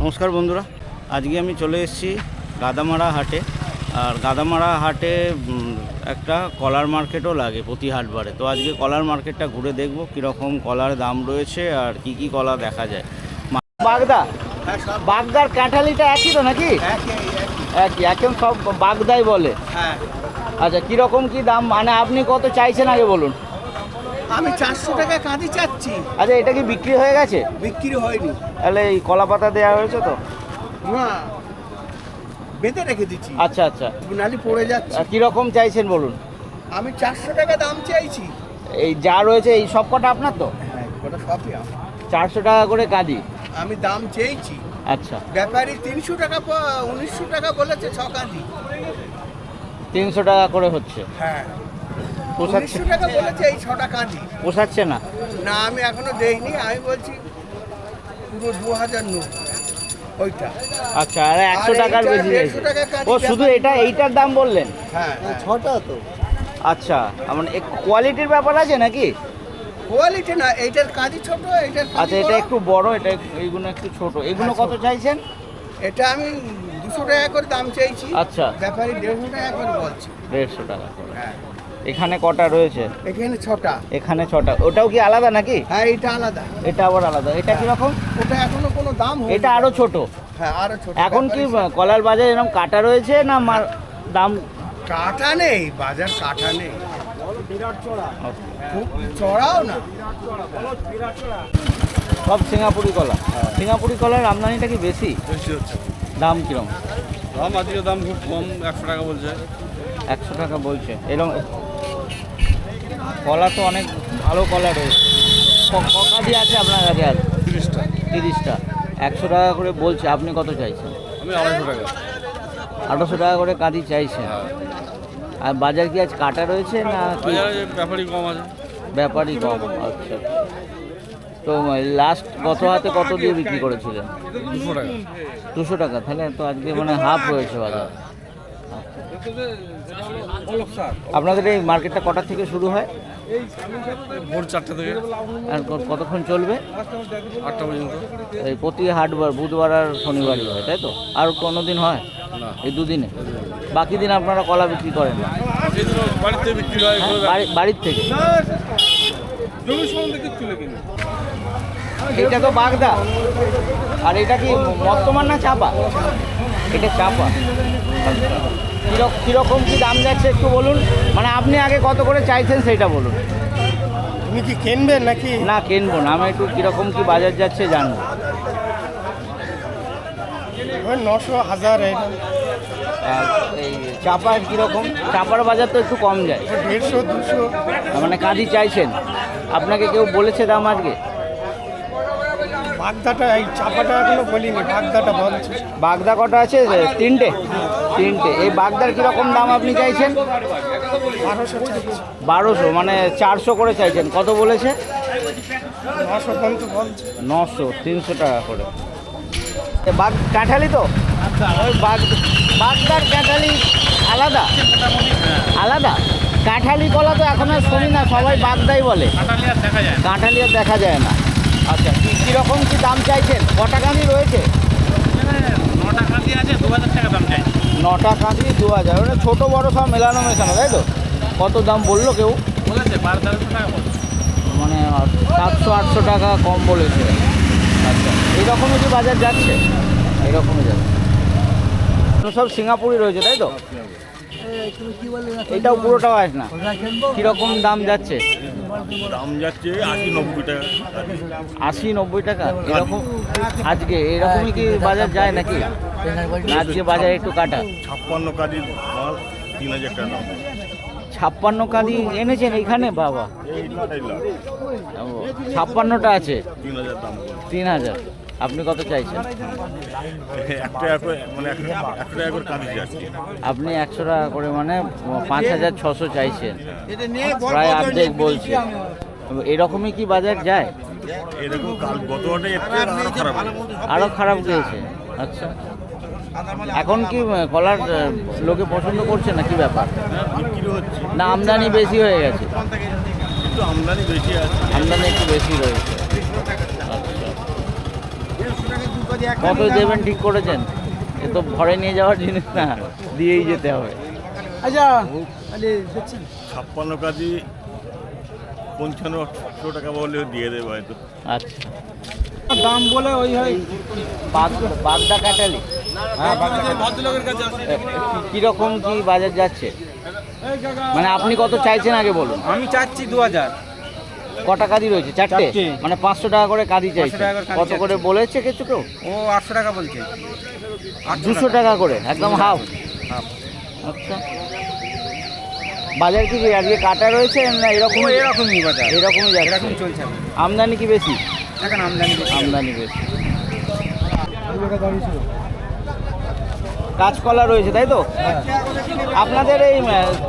নমস্কার বন্ধুরা, আজকে আমি চলে এসেছি গাদামারা হাটে। আর গাদামারা হাটে একটা কলার মার্কেটও লাগে প্রতি হাটবারে। তো আজকে কলার মার্কেটটা ঘুরে দেখব কীরকম কলার দাম রয়েছে আর কি কি কলা দেখা যায়। বাগদা, বাগদার কাঁঠালিটা একই তো নাকি? একই, এখন সব বাগদাই বলে। আচ্ছা, কীরকম কি দাম, মানে আপনি কত চাইছেন আগে বলুন। আমি 400 টাকা কাঁদি চাচ্ছি। আচ্ছা, এটা কি বিক্রি হয়ে গেছে? বিক্রি হয়নি। তাহলে এই কলা পাতা দেওয়া হয়েছে তো? না, বেঁধে রেখে দিচ্ছি। আচ্ছা আচ্ছা, নালি পড়ে যাচ্ছে। কীরকম চাইছেন বলুন। আমি 400 টাকা দাম চাইছি। এই যা রয়েছে এই সব কটা আপনার তো? হ্যাঁ, ওটা সবই আমার। 400 টাকা করে কাঁদি। আমি দাম চেয়েছি। আচ্ছা, ব্যাপারী 300 টাকা 1900 টাকা বলেছে 6 কাঁদি। 300 টাকা করে হচ্ছে। হ্যাঁ, পোষাচ্ছে? 1900 টাকা বলেছে এই 6টা কাঁদি। পোষাচ্ছে না? না, আমি এখনো দেইনি। আমি বলছি পুরো 2000 নোট ওইটা। আচ্ছা, আর 100 আর টাকার এইটা বেশি 150 টাকা কাঁদি। ও শুধু এইটার দাম বললেন? হ্যাঁ, 6টা তো। আচ্ছা, মানে কোয়ালিটির ব্যাপার আছে নাকি? কোয়ালিটি না, এইটার কাঁদি ছোট, এইটার কাঁদি আচ্ছা, এটা বড়। একটু বড়, এটা এইগুলো একটু ছোট। এগুলো কত চাইছেন? এটা আমি 200 টাকা করে দাম চাইছি। আচ্ছা, ব্যাপারী 150 টাকা করে বলছে। 150 টাকা করে। হ্যাঁ, এখানে কটা রয়েছে? এখানে 6টা। এখানে 6টা। ওটাও কি আলাদা নাকি? হ্যাঁ, এটা আলাদা। এটা আবার আলাদা। এটা কিরকম? ওটা এখনো কোনো দাম হয়নি। এটা আরো ছোট। হ্যাঁ, আরো ছোট। এখন কি ব্যাপারী কলার বাজারে এরকম কাটা রয়েছে না দাম? কাটা নেই, বাজার কাটা নেই। খুব চড়াও না। সব সিঙ্গাপুরি কলা। সিঙ্গাপুরি কলার আমদানিটা কি বেশি? বেশি হচ্ছে। দাম কিরম? দাম আজকে দাম খুব কম, 100 টাকা বলছে। 100 টাকা বলছে। এরকম কলা তো অনেক ভালো কলা রয়েছে। কটা দিয়ে আছে আপনার কাছে? আর 30টা। 30টা। 100 টাকা করে বলছে, আপনি কত চাইছেন? আমি 250 টাকা। 800 টাকা করে কাঁদি চাইছেন। আর বাজার কি আজ কাটা রয়েছে না কি? বাজারে ব্যাপারই কম আছে। ব্যাপারই কম। আচ্ছা, তো লাস্ট গত হাতে কত দিয়ে বিক্রি করেছিলেন? 200 টাকা। 200 টাকা। তাহলে তো আজকে মানে হাফ রয়েছে বাজার। আপনাদের এই মার্কেটটা কটা থেকে শুরু হয়? ভোর 4টা থেকে আর কতক্ষণ চলবে? 8টা পর্যন্ত। এই প্রতি হাটবার, বুধবার আর শনিবারই হয়, তাই তো? আর কোনো দিন হয়? না, এই দুদিনে? বাকি দিন আপনারা কলা বিক্রি করেন না? সেদিন বাড়িতে বিক্রি হয়। বাড়ির থেকে? জমির সম্বন্ধে কিছু তুলে কিনে। এটা তো বাগদা। আর এটা কি বর্তমান না চাপা? এটা চাপা। কীরকম কি দাম যাচ্ছে একটু বলুন। মানে আপনি আগে কত করে চাইছেন সেটা বলুন। তুমি কি কিনবেন নাকি? না, কিনবো না, আমি একটু কীরকম কি বাজার যাচ্ছে জানবো। ওই 900 1000। আর এই চাপার কীরকম? চাপার বাজার তো একটু কম যায়। 150 200। মানে কাঁদি চাইছেন? আপনাকে কেউ বলেছে দাম আজকে? বাগদাটা, এই চাপাটা এখনো বলিনি, বাগদাটা বলছে। বাগদা কটা আছে? 3টে। এই বাগদার কীরকম দাম আপনি চাইছেন? 1200, মানে 400 করে চাইছেন। কত বলেছে? 900 পর্যন্ত বলছে। 900, 300 টাকা করে। কাঁঠালি তো? ওই বাগদার কাঁঠালি আলাদা? আলাদা। কাঁঠালি কলা তো এখন আর শুনি না, সবাই বাগদাই বলে। কাঁঠালি আর দেখা যায় না। আচ্ছা, কীরকম কি দাম চাইছেন? কটা কাঁদি রয়েছে? 9টা কাঁদি আছে, 2000 টাকা দাম চাই। 9টা কাঁদি 2000, মানে ছোটো বড়ো সব মেলানো, তাই তো? কত দাম বললো কেউ? বলেছে 1200 টাকা বলছে। মানে 700-800 টাকা কম বলেছে। আচ্ছা, এইরকমই কি বাজার যাচ্ছে? এইরকমই যাচ্ছে। সব সিঙ্গাপুরি রয়েছে, তাই তো? এটাও পুরোটাও আস না। কীরকম দাম যাচ্ছে? দাম যাচ্ছে 80-90 টাকা। 80-90 টাকা এরকম? আজকে এরকমই কি বাজার যায় নাকি? আজকে বাজার একটু কাটা। 56 কাঁদির মাল 3000 টাকা দাম। 56 কাঁদি এনেছেন এইখানে? বাবা, 56টা আছে। 3000 দাম। 3000। আপনি কত চাইছেন? 1 টাকা করে, মানে 1 টাকা করে কাঁদি যাচ্ছে। আপনি 100 টাকা করে, মানে 5600 চাইছেন। প্রায় অর্ধেক বলছে। এরকমই কি বাজার যায়? এরকম গত হাটে আরো খারাপ। আরও খারাপ গিয়েছে। আচ্ছা, এখন কি কলার লোকে পছন্দ করছে না, কি ব্যাপার? বিক্রি হচ্ছে না আমদানি বেশি হয়ে গেছে? কিন্তু আমদানি বেশি আছে। আমদানি একটু বেশি রয়েছে। আচ্ছা, কত দেবেন ঠিক করেছেন? এ তো ঘরে নিয়ে যাওয়ার জিনিস না, দিয়েই যেতে হবে। আচ্ছা 56 কেজি 5500 টাকা বলে দিয়ে দেবে হয়তো। আচ্ছা, দাম বলে ওই হয় বাগদা কাটালি ভদ্রলোকের কাছে কীরকম কি বাজার যাচ্ছে? মানে আপনি কত চাইছেন আগে বলুন। আমি চাচ্ছি 2000। কটা কাঁদি রয়েছে? চারটে। চারটে। মানে 500 টাকা করে কাঁদি চাইছে। 500 টাকা করে কাঁদি কত করে বলেছে কিছু কেউ? ও 800 টাকা বলছে। 200 টাকা করে একদম হাফ। আচ্ছা, বাজার কি আজকে কাটা রয়েছে না এরকম? এরকমই বাজার, এরকমই যাচ্ছে। এরকম চলছে। আমদানি কি বেশি? এখন আমদানি আমদানি বেশি। কাঁচকলা রয়েছে তাই তো? আপনাদের এই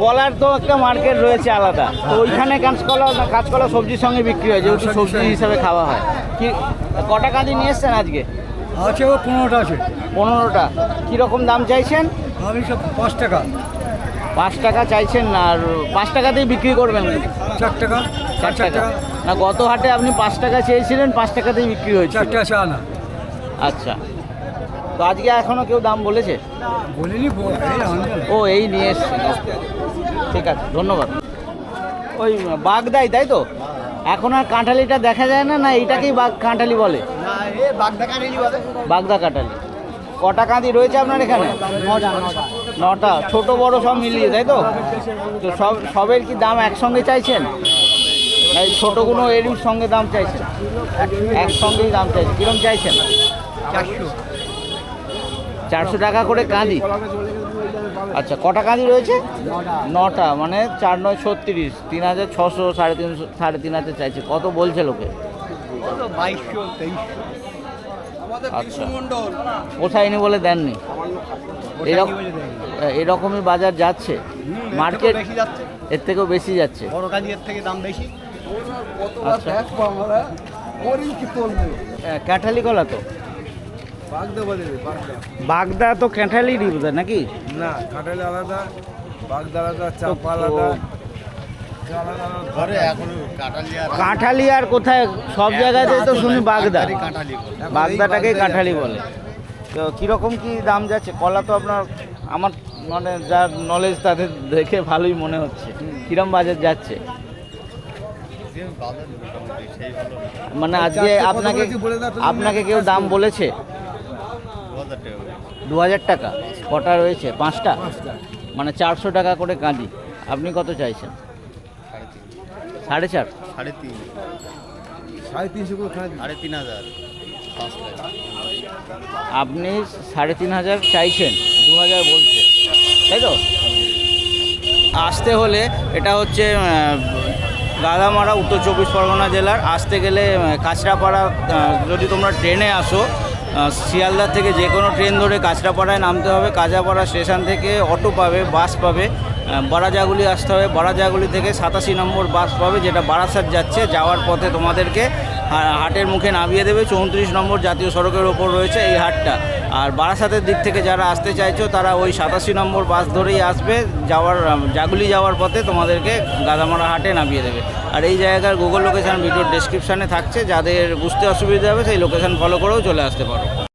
কলার তো একটা মার্কেট রয়েছে আলাদা, তো ওইখানে কাঁচকলা সবজির সঙ্গে বিক্রি হয়, যেহেতু সবজি হিসাবে খাওয়া হয়। কি কটা কাঁদি নিয়ে এসছেন আজকে? আছে ও 15টা আছে। 15টা। কীরকম দাম চাইছেন? আমি সব 5 টাকা। 5 টাকা চাইছেন না? আর 5 টাকাতেই বিক্রি করবেন? 4 টাকা। 4 টাকা না, গত হাটে আপনি 5 টাকা চেয়েছিলেন, 5 টাকাতেই বিক্রি হয়েছে। 4 টাকা চা না আচ্ছা, তো আজকে এখনো কেউ দাম বলেছে? বলিনি। ও এই নিয়ে এসছে। ঠিক আছে, ধন্যবাদ। ওই বাগদাই তাই তো? এখন আর কাঁঠালিটা দেখা যায় না, না এইটাকেই কাঁঠালি বলে? বাগদা কাঁঠালি। কটা কাঁদি রয়েছে আপনার এখানে? 9টা। ছোট বড় সব মিলিয়ে তাই তো? তো সবের কি দাম একসঙ্গে চাইছেন? এই ছোটোগুলো এরই সঙ্গে দাম চাইছেন? একসঙ্গেই দাম চাইছেন। কীরকম চাইছেন? 400 টাকা করে কাঁদি। আচ্ছা, কটা কাঁদি রয়েছে? 9টা। মানে 4 9 36, 3600, 350, 3,500 চাইছে। কত বলছে লোকে? 2200 2300। আচ্ছা, পোষায়নি বলে দেননি? এরকমই বাজার যাচ্ছে মার্কেট? এর থেকেও বেশি যাচ্ছে? বড় কাজের থেকে দাম বেশি। আচ্ছা, কাঁঠালি কলা তো? বাগদা তো কাঁঠালিরই বোধ হয় নাকি? না, কাঁঠালি আলাদা, বাগদা আলাদা, চাপা আলাদা। কাঁঠালি আর কোথায়? সব জায়গাতে তো শুনি বাগদা। বাগদাটাকেই কাঁঠালি বলে। তো কীরকম কি দাম যাচ্ছে? কলা তো আপনার, আমার মানে যার নলেজ তাদের দেখে ভালোই মনে হচ্ছে। কিরম বাজার যাচ্ছে? মানে আজকে আপনাকে কেউ দাম বলেছে? 2000 টাকা। কটা রয়েছে? 5টা। মানে 400 টাকা করে কাঁদি। আপনি কত চাইছেন? 4.5। 350 করে খাই। 3,500। আপনি 3,500 চাইছেন, 2000 বলছে তাই তো? আসতে হলে এটা হচ্ছে গাদামারা, উত্তর 24 পরগনা জেলার। আসতে গেলে কাঁচরাপাড়া, যদি তোমরা ট্রেনে আসো শিয়ালদা থেকে যে কোনো ট্রেন ধরে কাঁচরাপাড়ায় নামতে হবে। কাঁচরাপাড়া স্টেশন থেকে অটো পাবে, বাস পাবে। বড়াজাগুলি আসতে হবে। বড়াজাগুলি থেকে 87 নম্বর বাস পাবে, যেটা বারাসাত যাচ্ছে। যাওয়ার পথে তোমাদেরকে হাটের মুখে নামিয়ে দেবে। 34 নম্বর জাতীয় সড়কের ওপর রয়েছে এই হাটটা। আর বারাসাতের দিক থেকে যারা আসতে চাইছো তারা ওই 87 নম্বর বাস ধরেই আসবে। জাগুলি যাওয়ার পথে তোমাদেরকে গাদামারা হাটে নামিয়ে দেবে। আর এই জায়গার গুগল লোকেশান ভিডিওর ডেসক্রিপশানে থাকছে, যাদের বুঝতে অসুবিধা হবে সেই লোকেশান ফলো করেও চলে আসতে পারো।